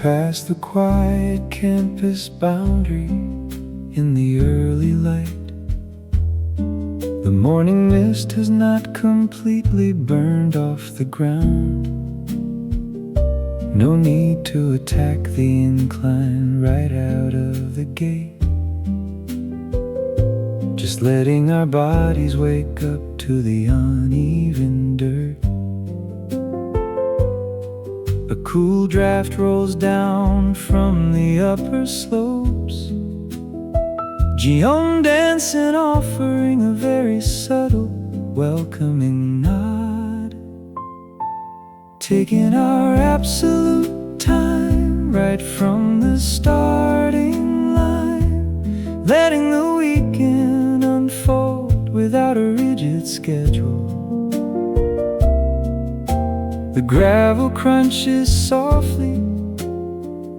past the quiet campus boundary in the early light. The morning mist has not completely burned off the ground. No need to attack the incline right out of the gate. Just letting our bodies wake up to the uneven dirt. A cool draft rolls down from the upper slopes. Geomdansan offering a very subtle, welcoming nod. Taking our absolute time right from the starting line. Letting the weekend unfold without a rigid schedule. The gravel crunches softly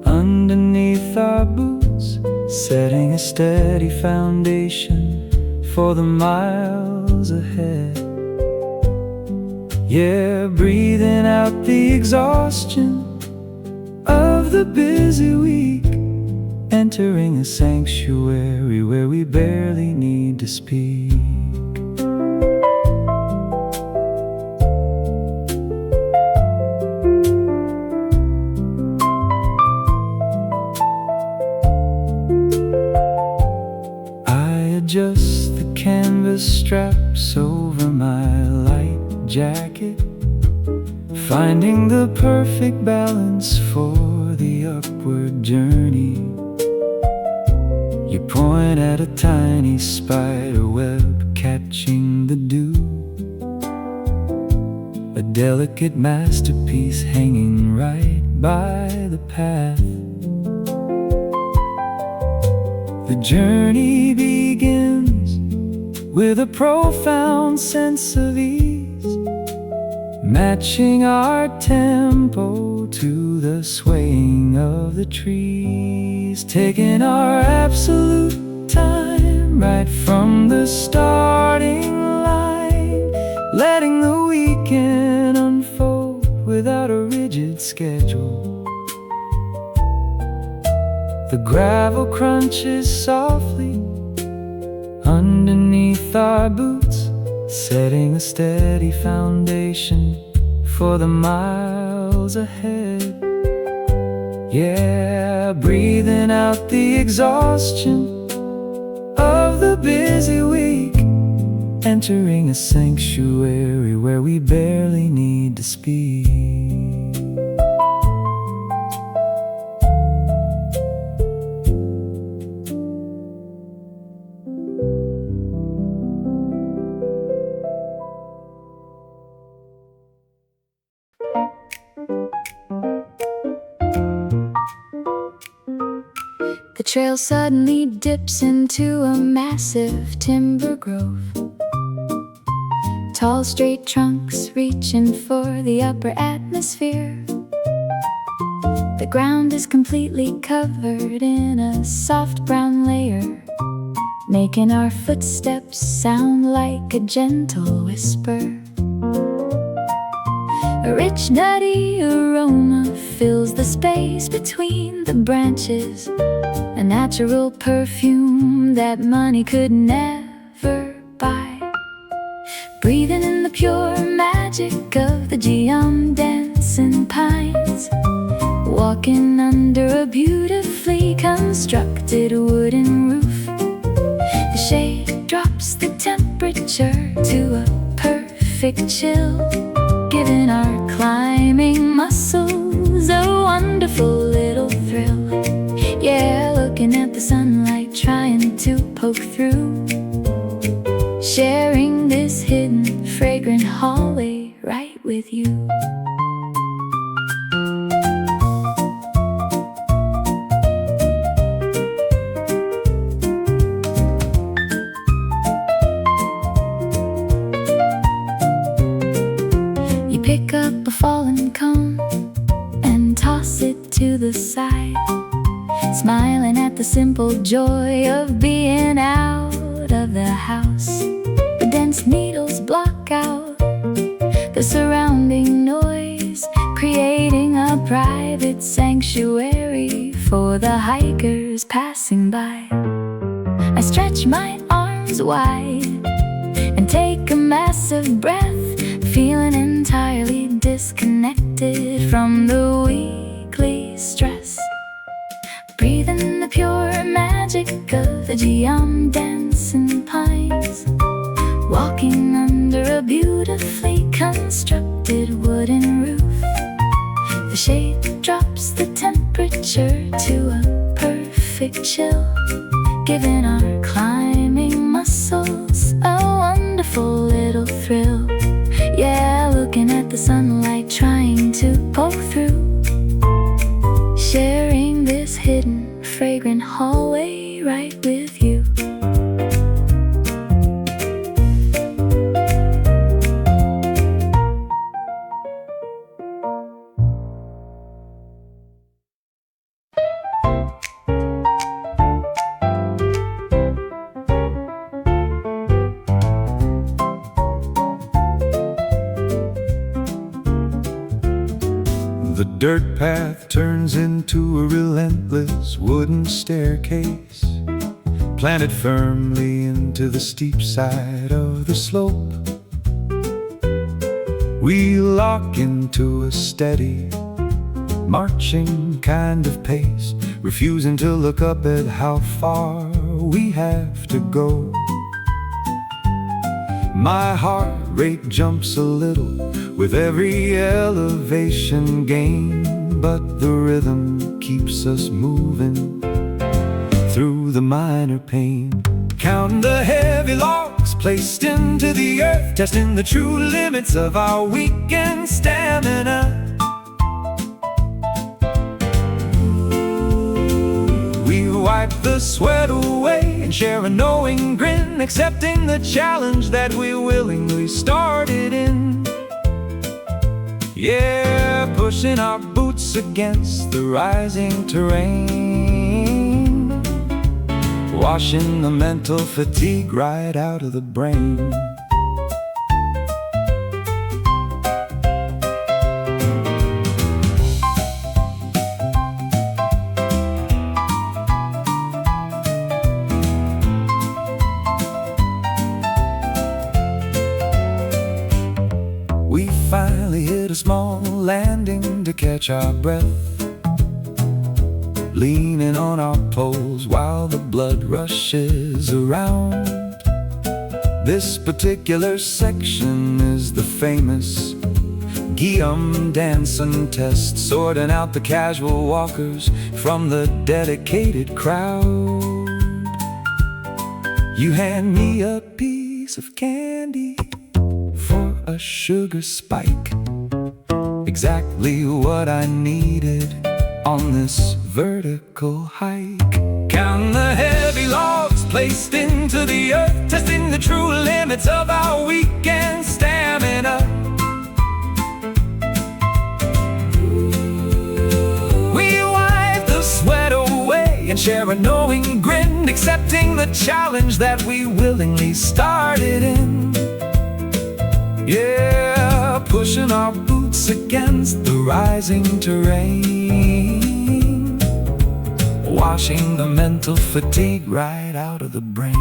underneath our boots, setting a steady foundation for the miles ahead. Yeah, breathing out the exhaustion of the busy week, entering a sanctuary where we barely need to speak. Adjust the canvas straps over my light jacket, finding the perfect balance for the upward journey. You point at a tiny spider web catching the dew, a delicate masterpiece hanging right by the path. The journey begins with a profound sense of ease, matching our tempo to the swaying of the trees. Taking our absolute time right from the starting line. Letting the weekend unfold without a rigid schedule. The gravel crunches softly underneath our boots, setting a steady foundation for the miles ahead. Yeah, breathing out the exhaustion of the busy week, entering a sanctuary where we barely need to speak. The trail suddenly dips into a massive timber grove. Tall straight trunks reaching for the upper atmosphere. The ground is completely covered in a soft brown layer, making our footsteps sound like a gentle whisper. A rich nutty aroma fills the space between the branches, a natural perfume that money could never buy. Breathing in the pure magic of the Geomdansan pines, walking under a beautifully constructed wooden roof. The shade drops the temperature to a perfect chill, giving our climbing muscles a wonderful little thrill. Yeah, looking at the sunlight trying to poke through, sharing this hidden fragrant hallway right with you. You pick up a fallen cone and toss it to the side, smiling at the simple joy of being out of the house. The dense needles block out the surrounding noise, creating a private sanctuary for the hikers passing by. I stretch my arms wide and take a massive breath, feeling entirely disconnected from the weekly stress. Breathe in the pure magic of the Geomdansan pines, walking under a beautifully constructed wooden roof. The shade drops the temperature to a perfect chill, giving our climbing muscles a wonderful little thrill. Yeah, looking at the sunlight trying to poke through, sharing this hidden, fragrant hallway right with you. The dirt path turns into a relentless wooden staircase, planted firmly into the steep side of the slope. We lock into a steady, marching kind of pace, refusing to look up at how far we have to go. My heart rate jumps a little with every elevation gain, but the rhythm keeps us moving through the minor pain. Counting the heavy logs placed into the earth, testing the true limits of our weekend stamina. We wipe the sweat away and share a knowing grin, accepting the challenge that we willingly started in. Yeah, pushing our boots against the rising terrain, washing the mental fatigue right out of the brain. We finally hit a small landing to catch our breath, leaning on our poles while the blood rushes around. This particular section is the famous Geomdansan test, sorting out the casual walkers from the dedicated crowd. You hand me a piece of candy for a sugar spike, exactly what I needed on this vertical hike. Counting the heavy logs placed into the earth, testing the true limits of our weekend stamina. We wipe the sweat away and share a knowing grin, accepting the challenge that we willingly started in. Yeah, pushing our boots against the rising terrain, washing the mental fatigue right out of the brain.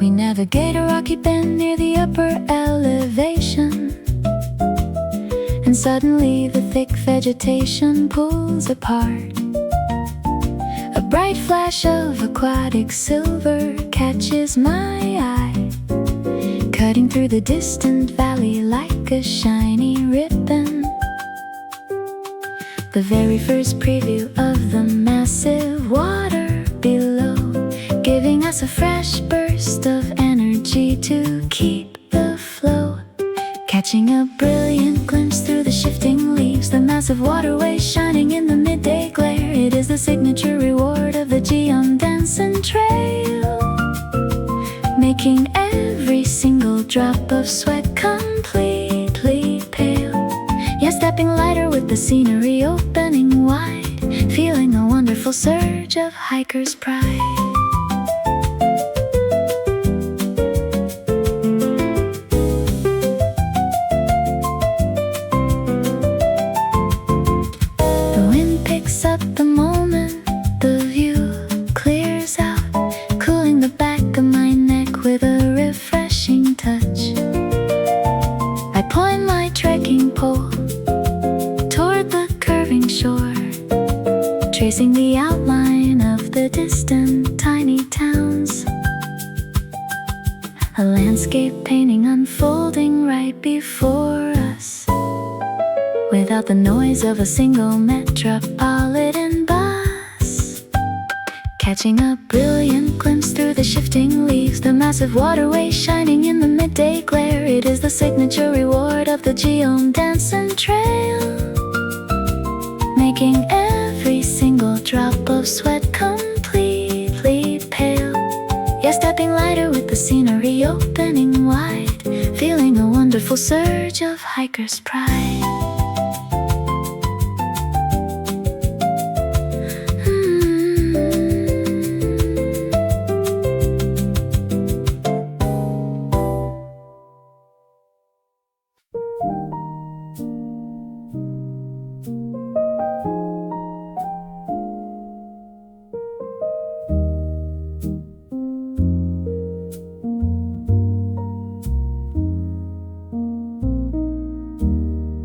Navigate a rocky bend near the upper elevation, and suddenly the thick vegetation pulls apart. A bright flash of aquatic silver catches my eye, cutting through the distant valley like a shiny ribbon. The very first preview of the massive water below, giving us a fresh burst of energy to keep the flow. Catching a brilliant glimpse through the shifting leaves, the massive waterway shining in the midday glare. It is the signature reward of the Geomdansan trail, making every single the scenery opening wide, feeling a wonderful surge of hiker's pride. The wind picks up the moment the view clears out, cooling the back of my neck with a refreshing touch. I point my trekking pole toward the curving shore, tracing the outline of the distant tiny towns. A landscape painting unfolding right before us, without the noise of a single metropolitan bus. Catching a brilliant glimpse through the shifting leaves, the massive waterway shining in the midday glare. It is the signature reward of the Geomdansan trail, making every single drop of sweat completely pale. Yeah, stepping lighter with the scenery opening wide, feeling a wonderful surge of hiker's pride.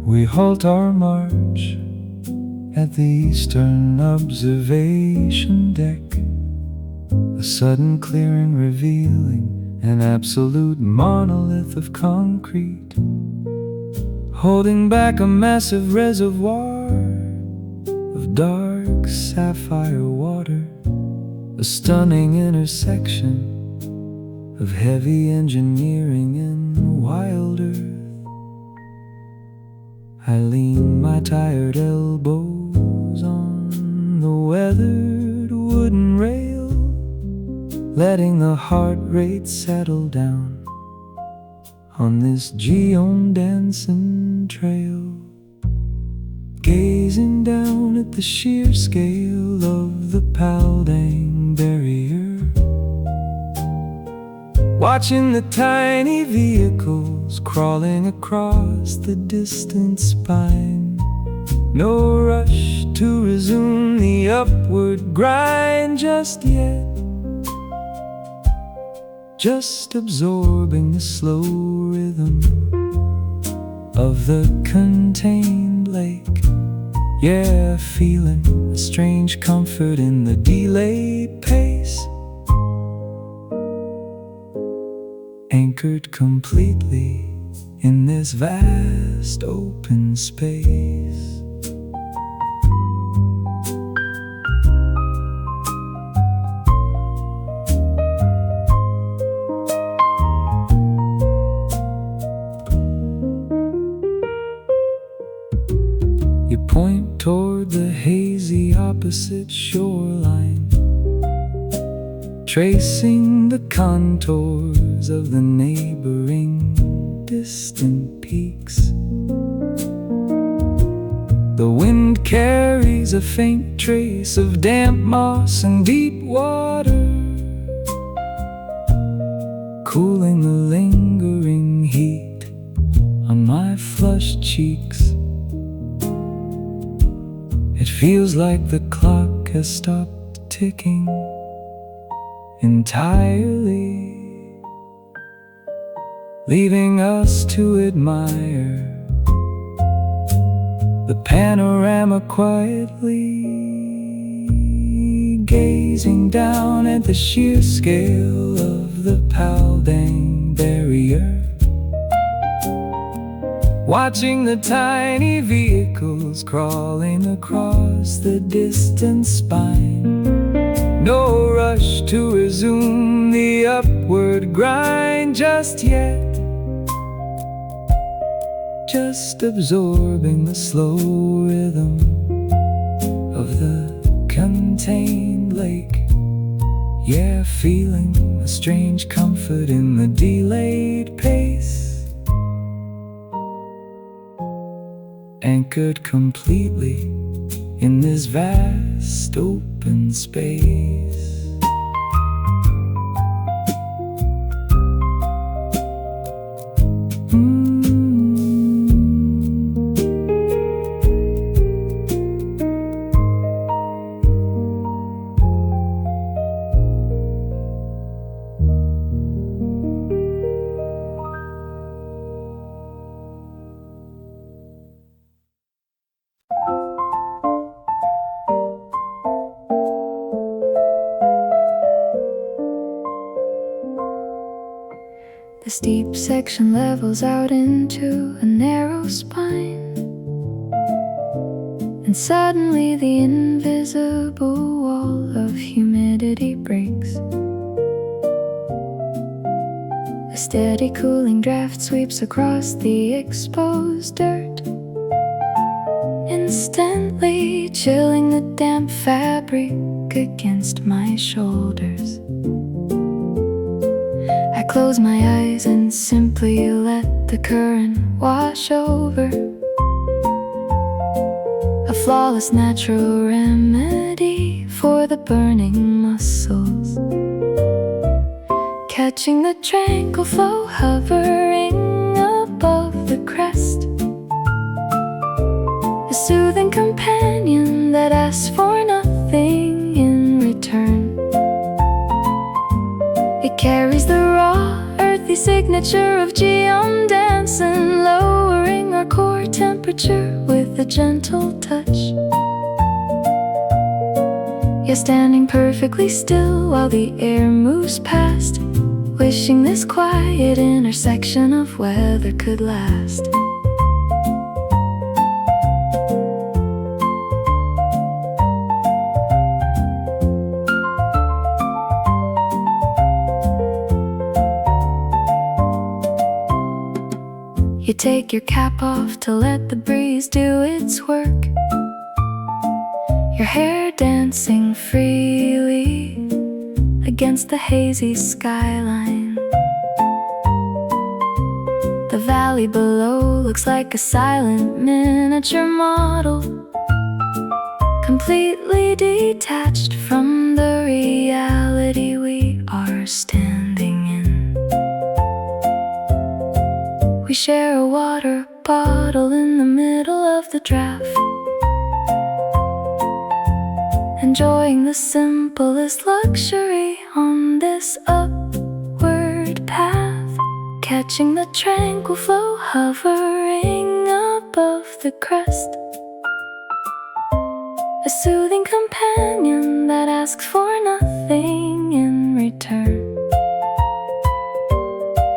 We halt our march at the eastern observation deck, a sudden clearing revealing an absolute monolith of concrete, holding back a massive reservoir of dark sapphire water, a stunning intersection of heavy engineering and wild earth. I lean my tired elbows on the weathered wooden rail, letting the heart rate settle down on this Geomdansan trail, gazing down at the sheer scale of the Paldang barrier, watching the tiny vehicles crawling across the distant spine. No rush to resume the upward grind just yet, just absorbing the slow rhythm of the contained lake. Yeah, feeling a strange comfort in the delayed pace, anchored completely in this vast open space. You point toward the hazy opposite shoreline, tracing the contours of the neighboring distant peaks. The wind carries a faint trace of damp moss and deep water, cooling the lingering heat on my flushed cheeks. It feels like the clock has stopped ticking entirely, leaving us to admire the panorama quietly, gazing down at the sheer scale of the Paldang barrier, watching the tiny vehicles crawling across the distant spine. No rush to resume the upward grind just yet, just absorbing the slow rhythm of the contained lake. Yeah, feeling a strange comfort in the delayed pace, anchored completely in this vast open space. The steep section levels out into a narrow spine, and suddenly the invisible wall of humidity breaks. A steady cooling draft sweeps across the exposed dirt, instantly chilling the damp fabric against my shoulders. I close my eyes and simply let the current wash over. A flawless natural remedy for the burning muscles, catching the tranquil flow hovering above the crest. A soothing companion that asks for nothing in return. It carries the raw, earthy signature of Geomdansan, lowering our core temperature with a gentle touch. You're standing perfectly still while the air moves past, wishing this quiet intersection of weather could last. You take your cap off to let the breeze do its work, your hair dancing freely against the hazy skyline. The valley below looks like a silent miniature model, completely detached from the reality we are standing in. We share a water bottle in the middle of the draft, enjoying the simplest luxury on this upward path, catching the tranquil flow hovering above the crest. A soothing companion that asks for nothing in return.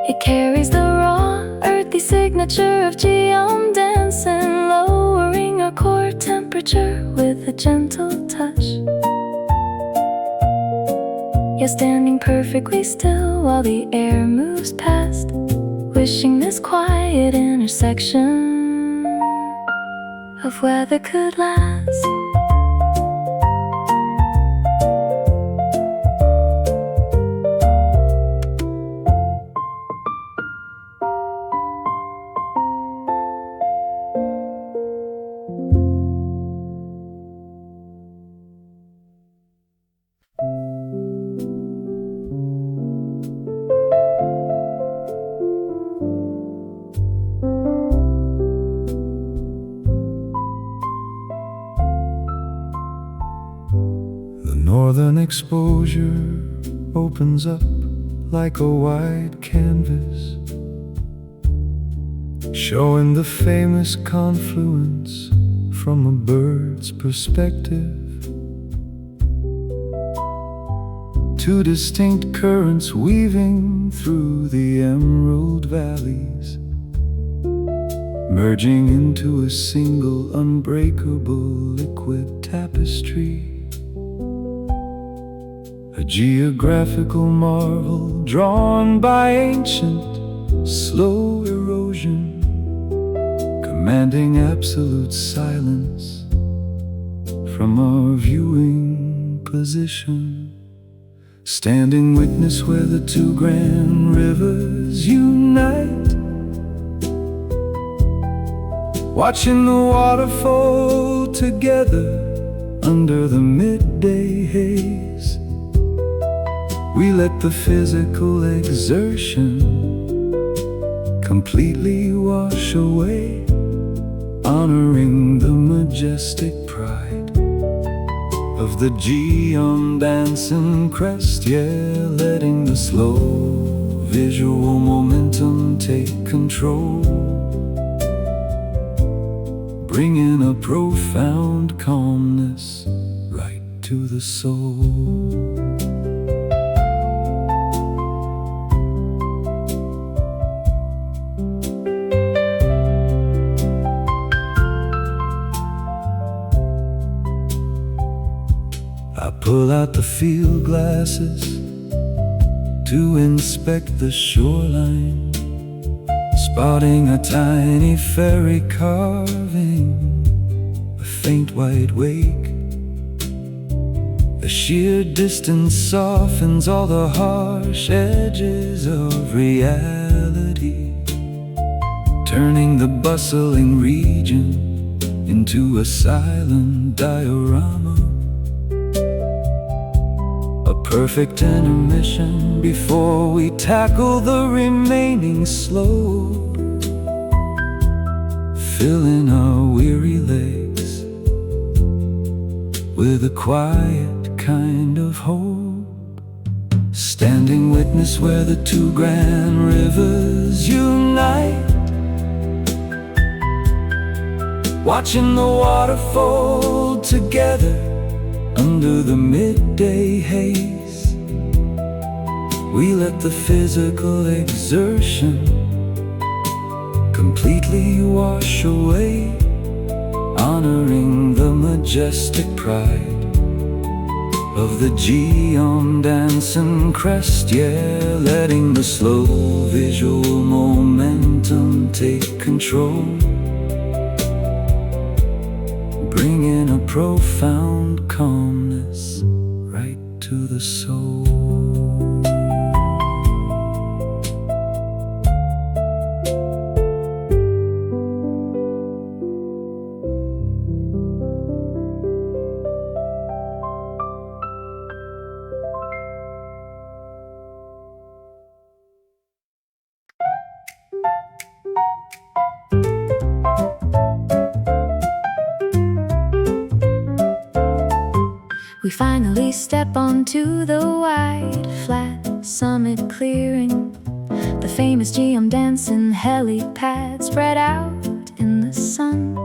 It carries the raw, earthy signature of Geomdansan, lowering our core temperature with a gentle touch. You're standing perfectly still while the air moves past, wishing this quiet intersection of weather could last. Northern exposure opens up like a wide canvas, showing the famous confluence from a bird's perspective. Two distinct currents weaving through the emerald valleys, merging into a single unbreakable liquid tapestry. A geographical marvel drawn by ancient, slow erosion, commanding absolute silence from our viewing position. Standing witness where the two grand rivers unite, watching the waterfall together under the midday haze. We let the physical exertion completely wash away, honoring the majestic pride of the Geomdansan crest. Yeah, letting the slow visual momentum take control, bringing a profound calmness right to the soul. I pull out the field glasses to inspect the shoreline, spotting a tiny ferry carving a faint white wake. The sheer distance softens all the harsh edges of reality, turning the bustling region into a silent diorama. A perfect intermission before we tackle the remaining slope, filling our weary legs with a quiet kind of hope. Standing witness where the two grand rivers unite, watching the waterfall together under the midday haze. We let the physical exertion completely wash away, honoring the majestic pride of the Geomdansan crest. Yeah, letting the slow visual momentum take control, bringing a profound calmness right to the soul. We finally step onto the wide, flat summit clearing, the famous Geomdansan helipad spread out in the sun.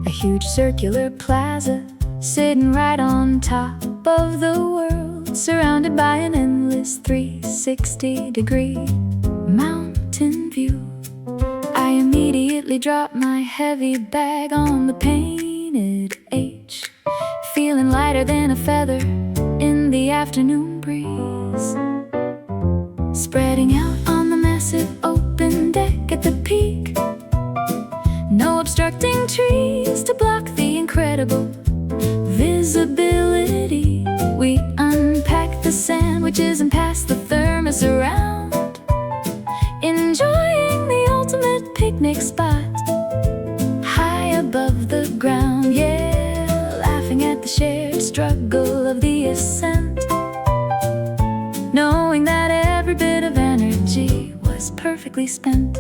A huge circular plaza sitting right on top of the world, surrounded by an endless 360-degree mountain view. I immediately drop my heavy bag on the painted H, feeling lighter than a feather in the afternoon breeze. Spreading out on the massive open deck at the peak, no obstructing trees to block the incredible visibility. We unpack the sandwiches and pass the thermos around, enjoying the ultimate picnic spot high above the ground. Yeah, laughing at the shared struggle of the ascent, knowing that every bit of energy was perfectly spent.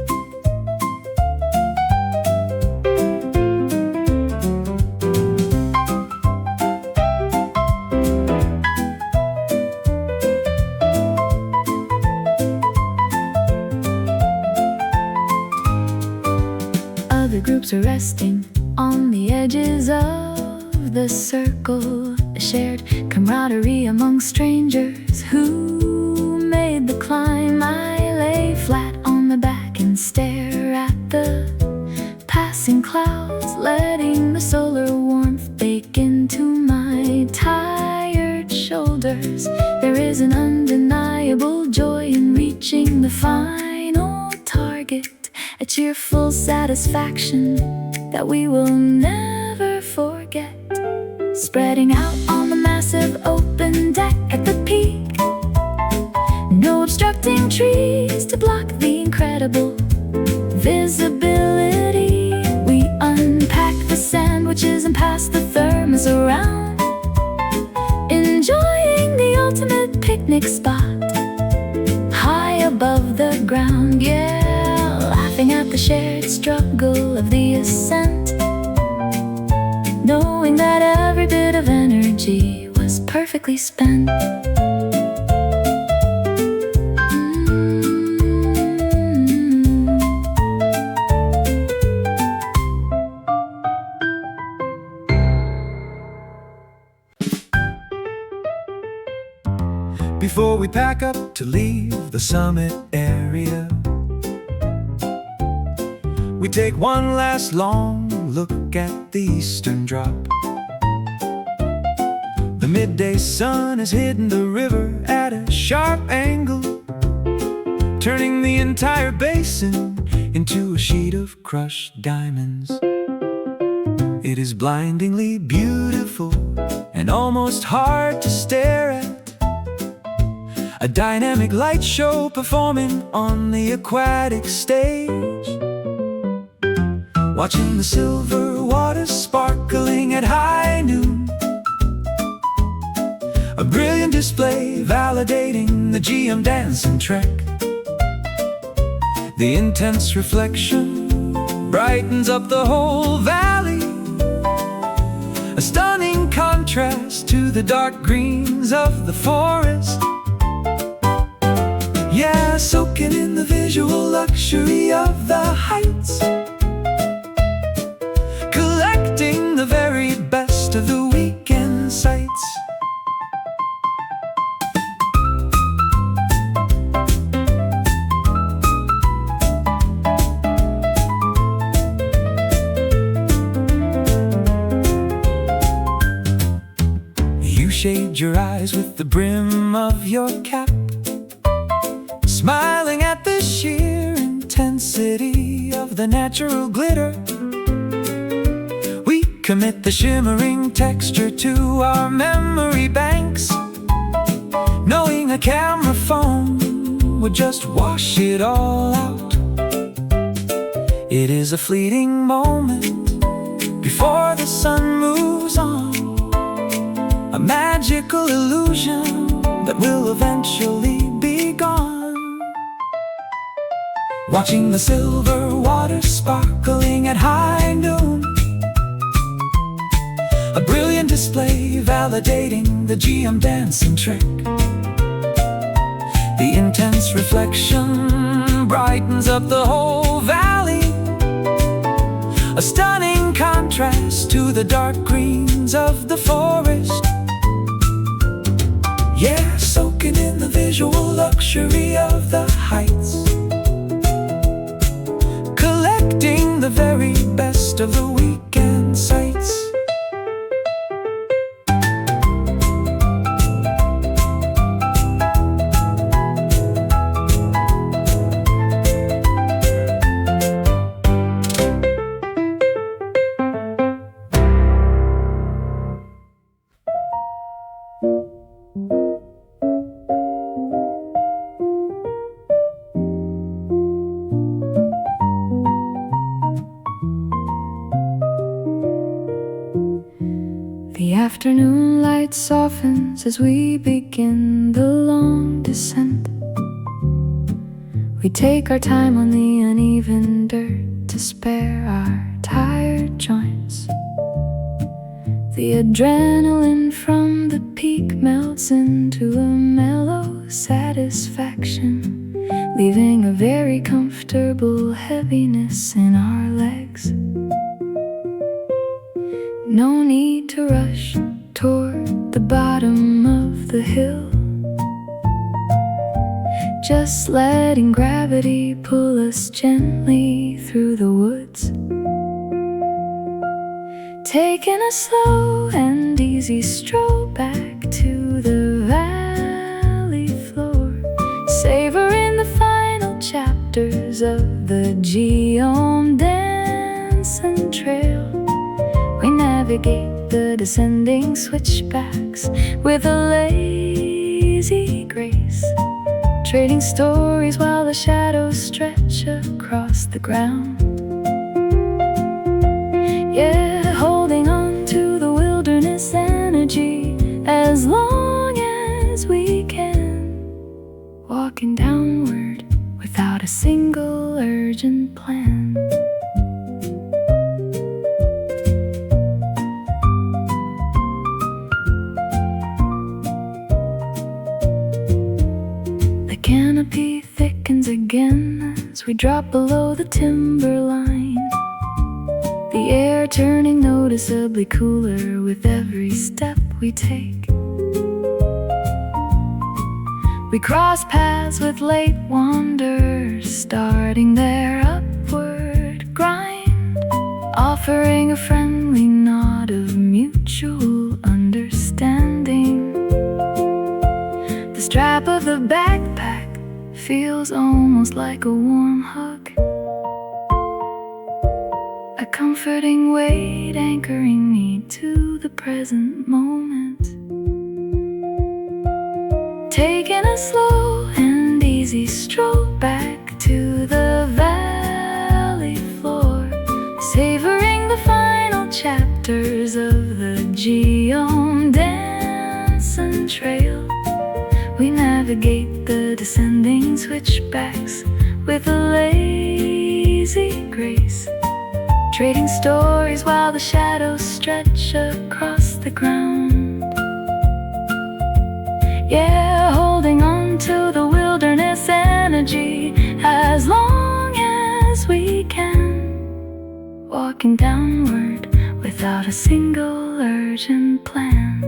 Other groups are resting on the edges of the circle, a shared camaraderie among strangers who made the climb. I lay flat on my back and stare at the passing clouds, letting the solar warmth bake into my tired shoulders. There is an undeniable joy in reaching the final target, a cheerful satisfaction that we will never forget. Spreading out on the massive open deck at the peak, no obstructing trees to block the incredible visibility. We picnic spot, high above the ground, yeah, laughing at the shared struggle of the ascent, knowing that every bit of energy was perfectly spent. Before we pack up to leave the summit area, we take one last long look at the eastern drop. The midday sun has hidden the river at a sharp angle, turning the entire basin into a sheet of crushed diamonds. It is blindingly beautiful and almost hard to stare at. A dynamic light show performing on the aquatic stage, watching the silver waters sparkling at high noon. A brilliant display validating the Geomdansan trek. The intense reflection brightens up the whole valley, a stunning contrast to the dark greens of the forest. Yeah, soaking in the visual luxury of the heights, collecting the very best of the weekend sights. You shade your eyes with the brim of your cap, smiling at the sheer intensity of the natural glitter. We commit the shimmering texture to our memory banks, knowing a camera phone would just wash it all out. It is a fleeting moment before the sun moves on, a magical illusion that will eventually be gone. Watching the silver water sparkling at high noon, a brilliant display validating the Geomdansan trek. The intense reflection brightens up the whole valley, a stunning contrast to the dark greens of the forest. Yeah, soaking in the visual luxury of the heights, collecting the very best of the weekend sights. The afternoon light softens as we begin the long descent. We take our time on the uneven dirt to spare our tired joints. The adrenaline from the peak melts into a mellow satisfaction, leaving a very comfortable heaviness in our legs. No need to rush toward the bottom of the hill, just letting gravity pull us gently through the woods, taking a slow and easy stroll back to the valley floor, savoring the final chapters of the Geomdansan trail. We navigate the descending switchbacks with a lazy grace, trading stories while the shadows stretch across the ground. Yeah, holding on to the wilderness energy as long as we can. walking downward without a single urgent plan. The canopy thickens again as we drop below the timberline, the air turning noticeably cooler with every step we take. We cross paths with late wanderers starting their upward grind, offering a friendly nod of mutual understanding. The strap of the backpack feels almost like a warm hug, a comforting weight anchoring me to the present moment. Taking a slow and easy stroll back to the valley floor, savoring the final chapters of the Geomdansan trail. We navigate the descending switchbacks with a lazy grace, trading stories while the shadows stretch across the ground. Yeah, holding on to the wilderness energy as long as we can, walking downward without a single urgent plan.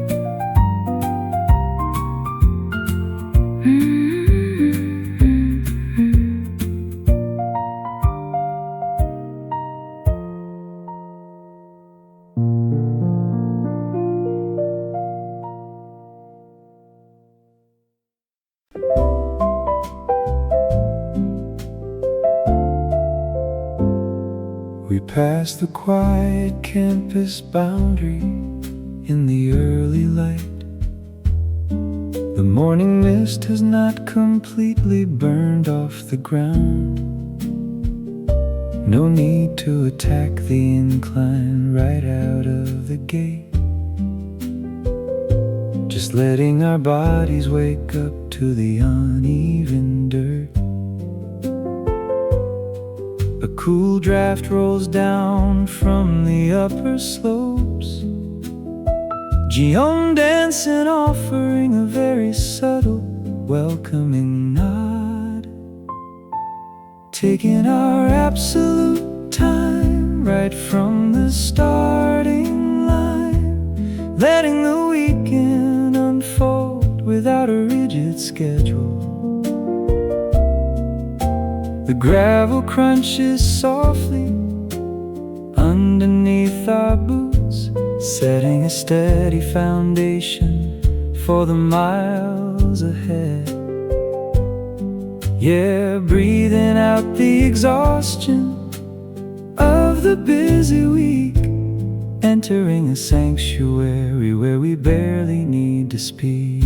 We passed the quiet campus boundary in the early light. The morning mist has not completely burned off the ground. No need to attack the incline right out of the gate, just letting our bodies wake up to the uneven dirt. A cool draft rolls down from the upper slopes, Geomdansan offering a very subtle welcoming nod, taking our absolute time right from the starting line, letting the weekend unfold without a rigid schedule. The gravel crunches softly underneath our boots, setting a steady foundation for the miles ahead. Yeah, breathing out the exhaustion of the busy week, entering a sanctuary where we barely need to speak.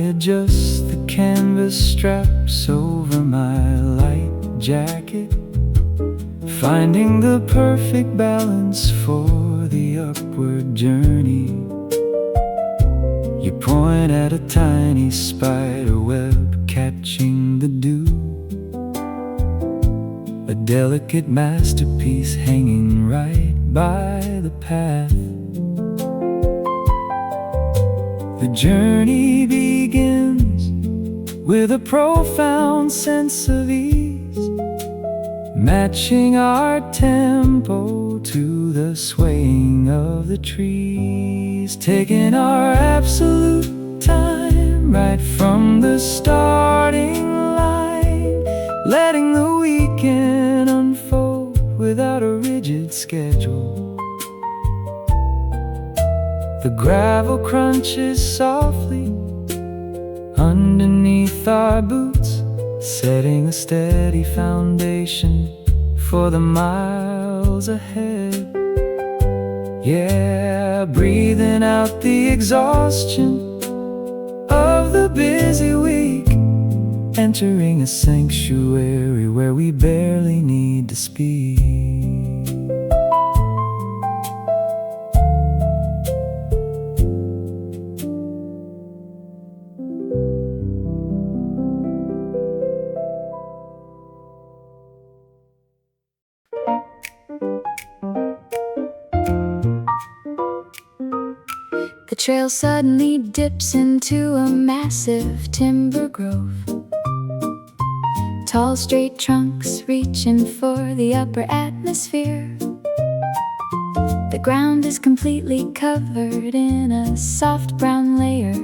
Adjust the canvas straps over my light jacket, finding the perfect balance for the upward journey. You point at a tiny spider web catching the dew, a delicate masterpiece hanging right by the path. The journey begins with a profound sense of ease, matching our tempo to the swaying of the trees, taking our absolute time right from the starting line, letting the weekend unfold without a rigid schedule. The gravel crunches softly underneath our boots, setting a steady foundation for the miles ahead. Yeah, breathing out the exhaustion of the busy week, entering entering a sanctuary where we barely need to speak. The trail suddenly dips into a massive timber grove. Tall straight trunks reaching for the upper atmosphere. The ground is completely covered in a soft brown layer,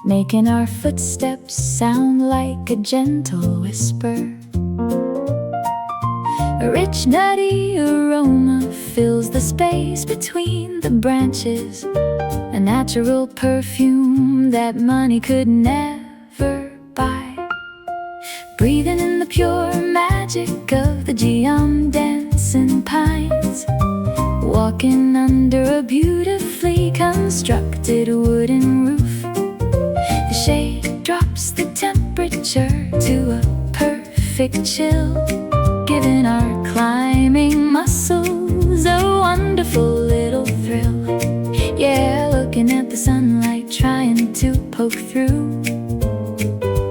making our footsteps sound like a gentle whisper. A rich nutty aroma fills the space between the branches, a natural perfume that money could never buy. Breathing in the pure magic of the Geomdansan pines, walking under a beautifully constructed wooden roof. The shade drops the temperature to a perfect chill, giving our climbing muscles a wonderful little thrill. Yeah, looking at the sunlight trying to poke through,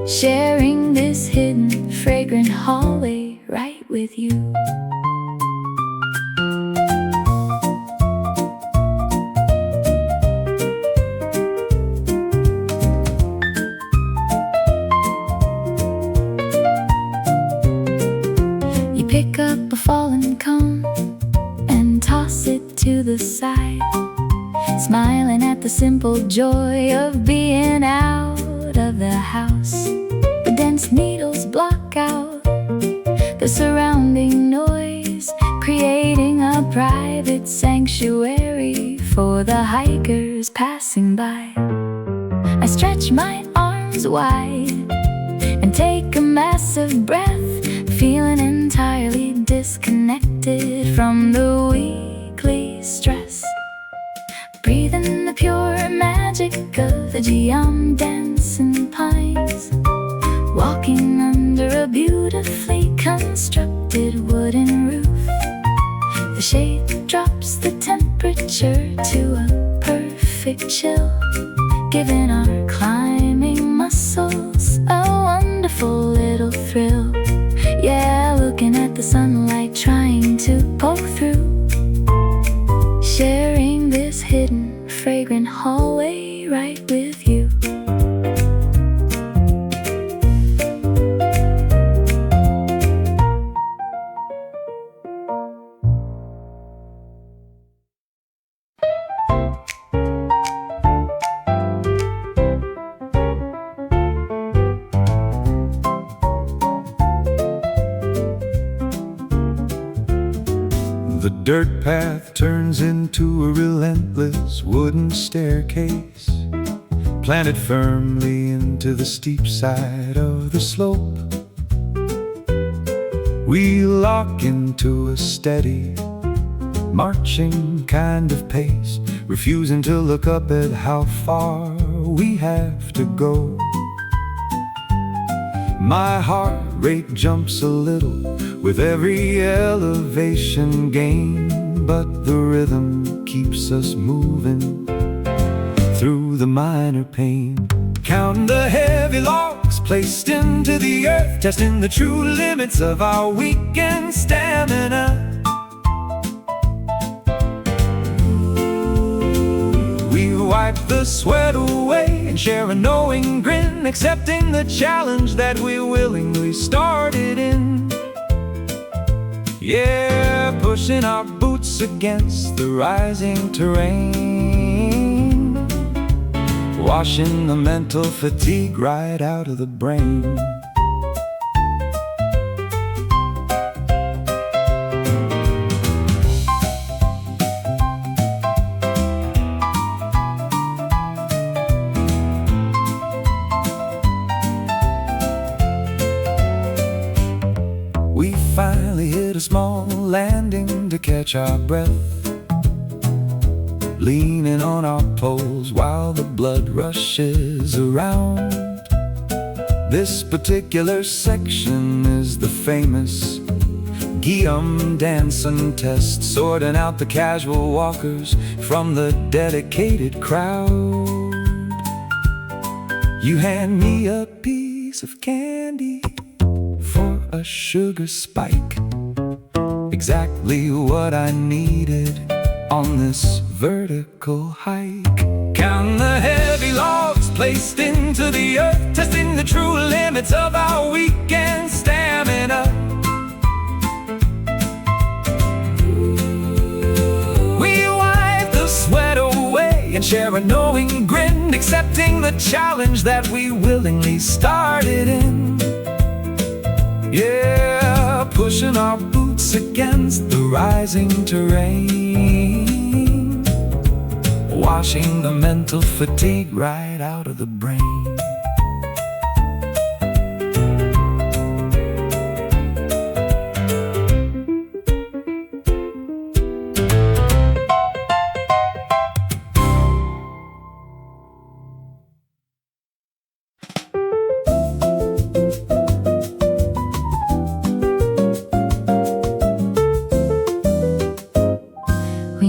sharing this hidden fragrant hallway right with you. You pick up a fallen cone and toss it to the side, smiling at the simple joy of being out of the house. The dense needles block out the surrounding noise, creating a private sanctuary for the hikers passing by. I stretch my arms wide and take a massive breath, feeling entirely disconnected from the weekly stress. Breathing in the pure magic of the Geomdansan pines, walking under a beautifully constructed wooden roof. The shade drops the temperature to a perfect chill, giving our climbing muscles a wonderful little thrill. Yeah, looking at the sunlight trying to poke through, sharing this hidden fragrant hallway right with you. The dirt path turns into a relentless wooden staircase, planted firmly into the steep side of the slope. We lock into a steady, marching kind of pace, refusing to look up at how far we have to go. My heart rate jumps a little with every elevation gain, but the rhythm keeps us moving through the minor pain. Counting the heavy logs placed into the earth, testing the true limits of our weakened stamina. We wipe the sweat away and share a knowing grin, accepting the challenge that we willingly started in. Yeah, pushing our boots against the rising terrain, washing the mental fatigue right out of the brain. We finally hit a small landing to catch our breath, leaning on our poles while the blood rushes around. This particular section is the famous Geomdansan test, sorting out the casual walkers from the dedicated crowd. You hand me a piece of candy for a sugar spike, exactly what I needed on this vertical hike. Count the heavy logs placed into the earth, testing the true limits of our weekend stamina. We wipe the sweat away and share a knowing grin, accepting the challenge that we willingly started in. Yeah, pushing our boots against the rising terrain, washing the mental fatigue right out of the brain.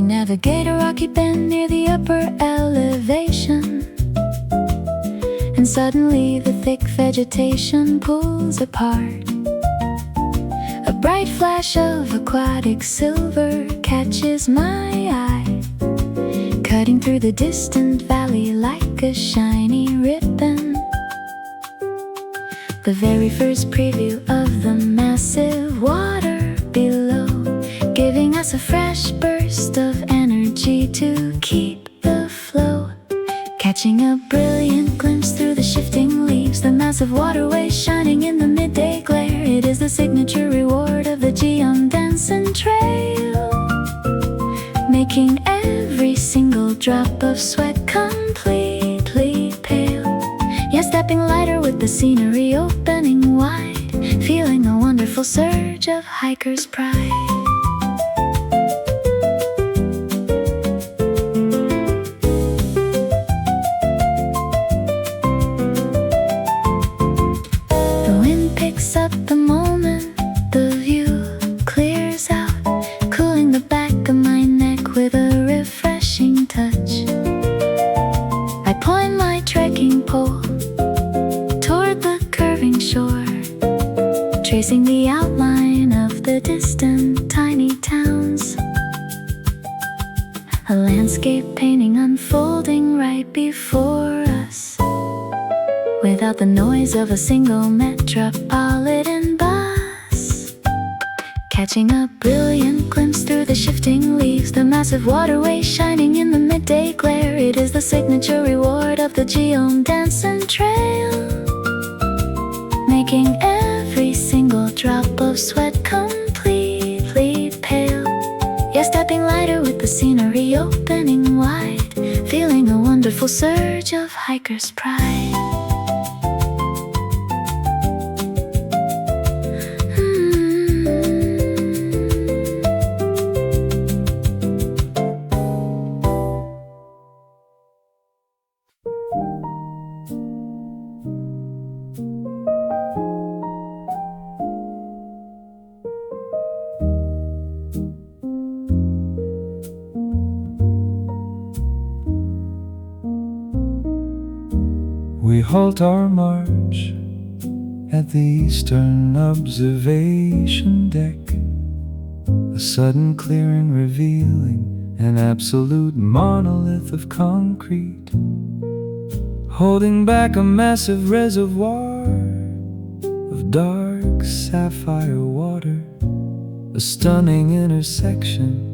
Navigate a rocky bend near the upper elevation, and suddenly the thick vegetation pulls apart. A bright flash of aquatic silver catches my eye, cutting through the distant valley like a shiny ribbon. The very first preview of the massive water below, giving us a fresh burst of energy to keep the flow. Catching a brilliant glimpse through the shifting leaves, the massive waterway shining in the midday glare. It is the signature reward of the Geomdansan trail, making every single drop of sweat completely pale. Yeah, stepping lighter with the scenery opening wide, feeling a wonderful surge of hiker's pride. Up the moment the view clears out, cooling the back of my neck with a refreshing touch. I point my trekking pole toward the curving shore, tracing the outline of the distant tiny towns. A landscape painting unfolding right before us, without the noise of a single metropolitan bus. Catching a brilliant glimpse through the shifting leaves, the massive waterway shining in the midday glare. It is the signature reward of the Geomdansan trail, making every single drop of sweat completely pale. Yeah, stepping lighter with the scenery opening wide, feeling a wonderful surge of hiker's pride. We halt our march at the eastern observation deck, a sudden clearing revealing an absolute monolith of concrete, holding back a massive reservoir of dark sapphire water, a stunning intersection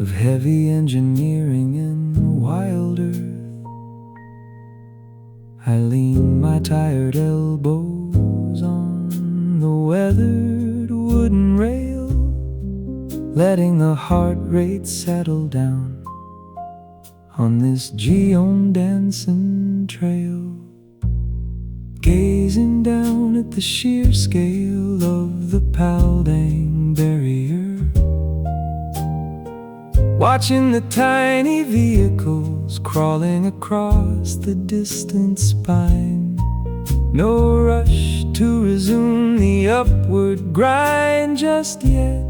of heavy engineering and wild earth. I lean my tired elbows on the weathered wooden rail, letting the heart rate settle down on this Geomdansan trail, gazing down at the sheer scale of the Paldang barrier, watching the tiny vehicles crawling across the distant spine, No rush to resume the upward grind just yet.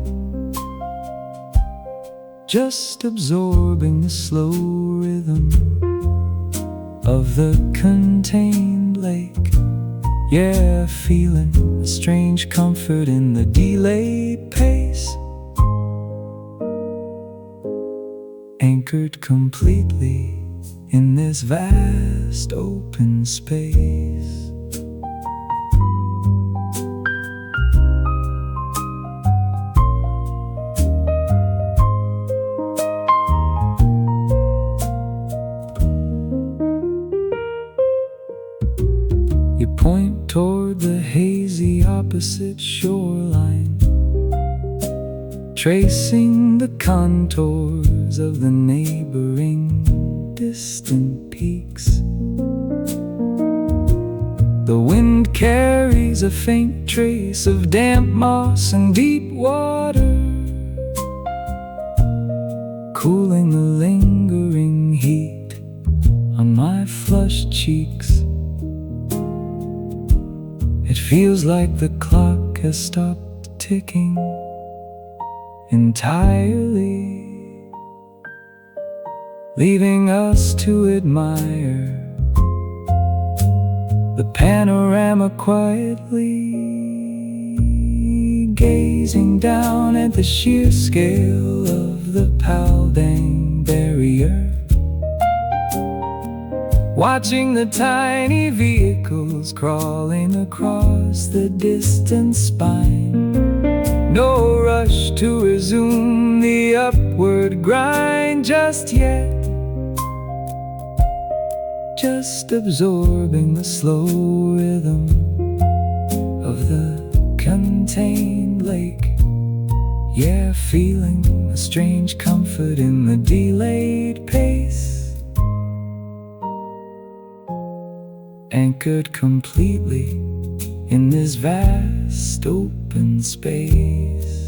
Just absorbing the slow rhythm of the contained lake. Yeah, feeling a strange comfort in the delayed pace. Anchored completely in this vast open space. You point toward the hazy opposite shoreline, tracing the contours of the neighboring distant peaks. The wind carries a faint trace of damp moss and deep water, cooling the lingering heat on my flushed cheeks. It feels like the clock has stopped ticking entirely, leaving us to admire the panorama quietly, gazing down at the sheer scale of the Paldang barrier, watching the tiny vehicles crawling across the distant spine. No rush to resume the upward grind just yet. Just absorbing the slow rhythm of the contained lake. Yeah, feeling a strange comfort in the delayed pace. Anchored completely in this vast open space.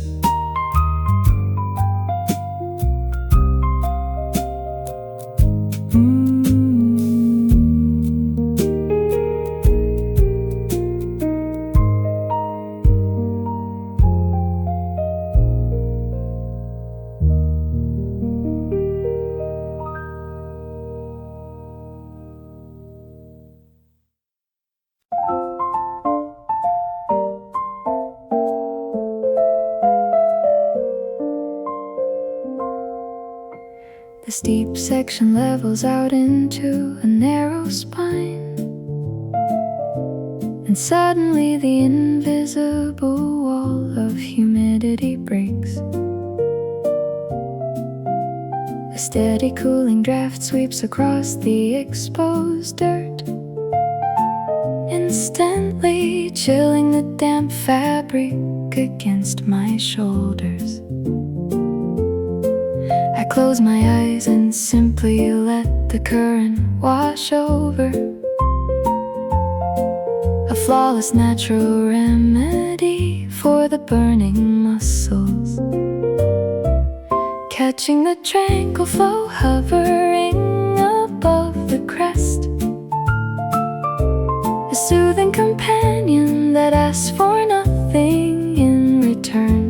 The steep section levels out into a narrow spine, and suddenly the invisible wall of humidity breaks. A steady cooling draft sweeps across the exposed dirt, instantly chilling the damp fabric against my shoulders. I close my eyes and simply let the current wash over. A flawless natural remedy for the burning muscles, catching the tranquil flow hovering above the crest. A soothing companion that asks for nothing in return.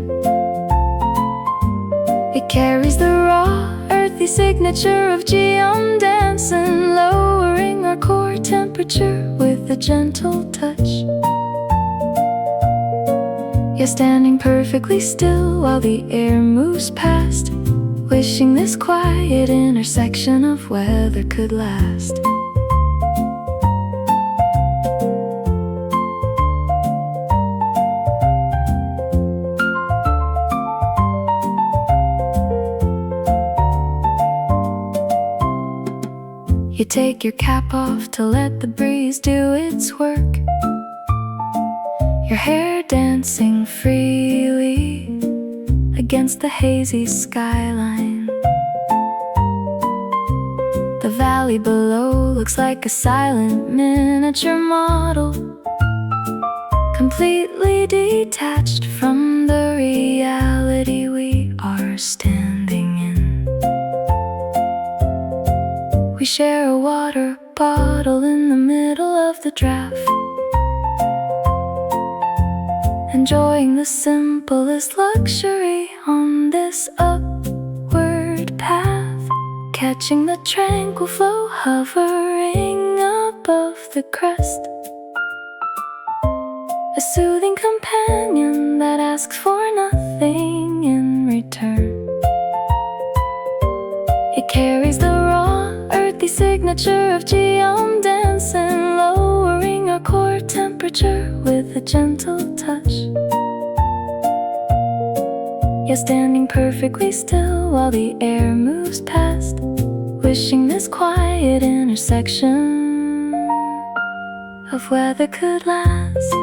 It carries the raw, earthy signature of Geomdansan, lowering our core temperature with a gentle touch. You're standing perfectly still while the air moves past, wishing this quiet intersection of weather could last. You take your cap off to let the breeze do its work, your hair dancing freely against the hazy skyline. The valley below looks like a silent miniature model, completely detached from the reality we are standing in. We share a water bottle in the middle of the draft, enjoying the simplest luxury on this upward path, catching the tranquil flow hovering above the crest. A soothing companion that asks for nothing in return. It carries the raw, earthy signature of Geomdansan, lowering our core temperature with a gentle touch. Yet standing perfectly still while the air moves past, wishing this quiet intersection of weather could last.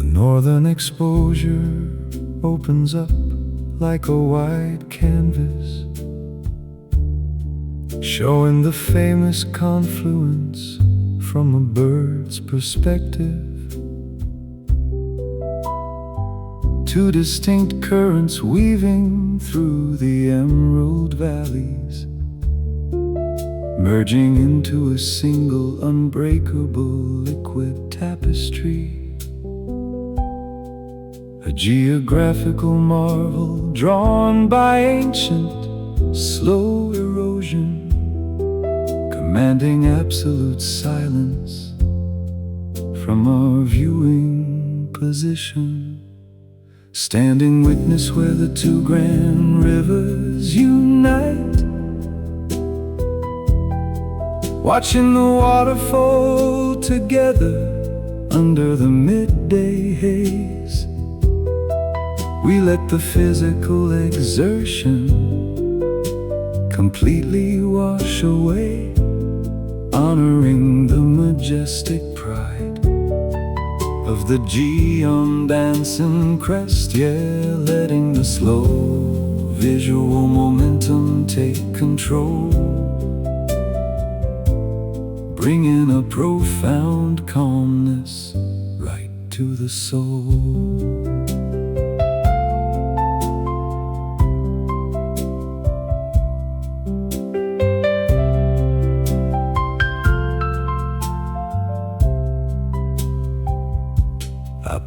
Northern exposure opens up like a wide canvas, showing the famous confluence from a bird's perspective. Two distinct currents weaving through the emerald valleys, merging into a single unbreakable liquid tapestry. A geographical marvel drawn by ancient, slow erosion, commanding absolute silence from our viewing position. Standing witness where the two grand rivers unite, watching the water flow together under the midday haze. We let the physical exertion completely wash away, honoring the majestic pride of the Geomdansan crest. Yeah, letting the slow visual momentum take control, bringing a profound calmness right to the soul.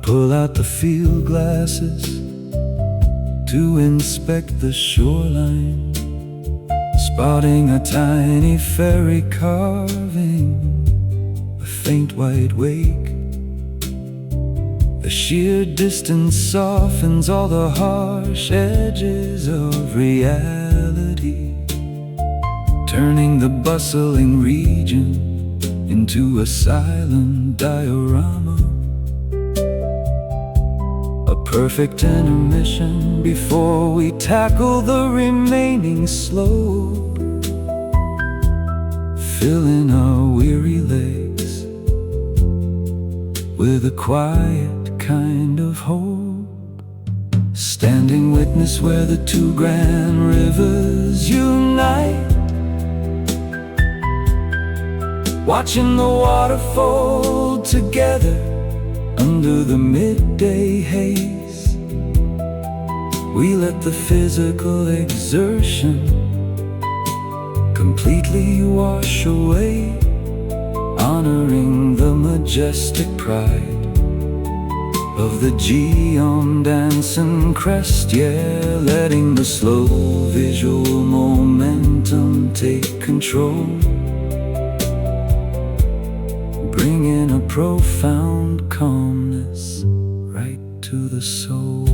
Pull out the field glasses to inspect the shoreline, spotting a tiny ferry carving a faint white wake. The sheer distance softens all the harsh edges of reality, turning the bustling region into a silent diorama. Perfect intermission before we tackle the remaining slope, filling our weary legs with a quiet kind of hope. Standing witness where the two grand rivers unite, watching the water fold together under the midday haze. We let the physical exertion completely wash away, honoring the majestic pride of the Geomdansan crest. Yeah, letting the slow visual momentum take control, bringing a profound calmness right to the soul.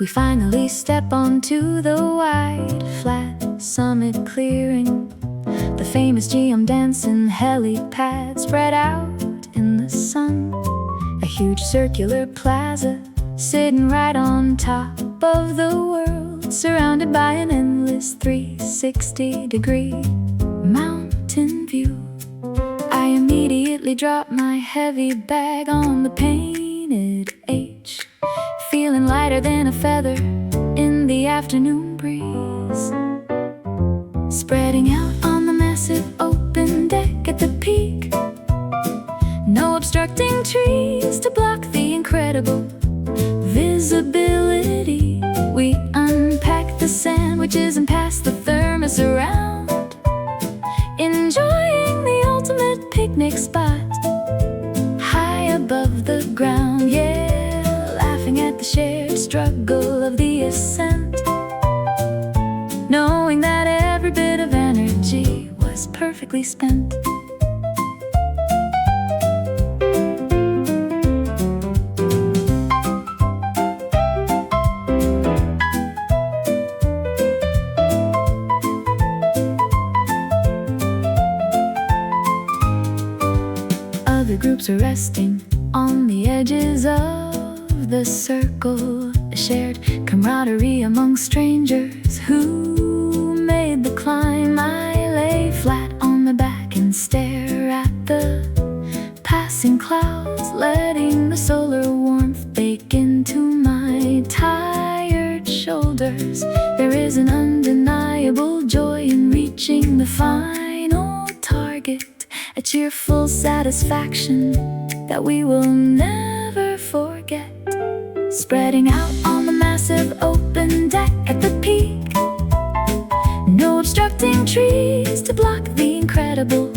We finally step onto the wide, flat summit clearing. The famous Geomdansan helipad spread out in the sun. A huge circular plaza sitting right on top of the world, surrounded by an endless 360-degree mountain view. I immediately drop my heavy bag on the painted H, feeling lighter than a feather in the afternoon breeze. Spreading out on the massive open deck at the peak, no obstructing trees to block the incredible visibility. We unpack the sandwiches and pass the thermos around, enjoying the ultimate picnic spot high above the ground. Yeah, laughing at the shared struggle of the ascent, knowing that every bit of energy was perfectly spent. Other groups are resting on the edges of the circle, a shared camaraderie among strangers who made the climb. I lay flat on my back and stare at the passing clouds, letting the solar warmth bake into my tired shoulders. There is an undeniable joy in reaching the final target, a cheerful satisfaction that we will never forget. Spreading out on the massive open deck at the peak, no obstructing trees to block the incredible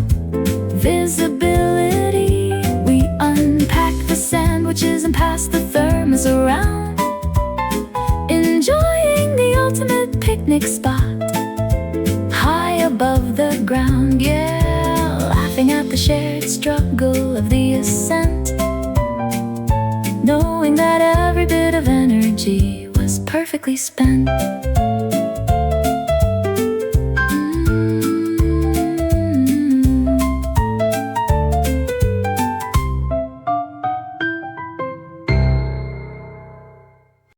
visibility. We unpack the sandwiches and pass the thermos around, enjoying the ultimate picnic spot high above the ground. Yeah, laughing at the shared struggle of the ascent, knowing that every bit of energy was perfectly spent.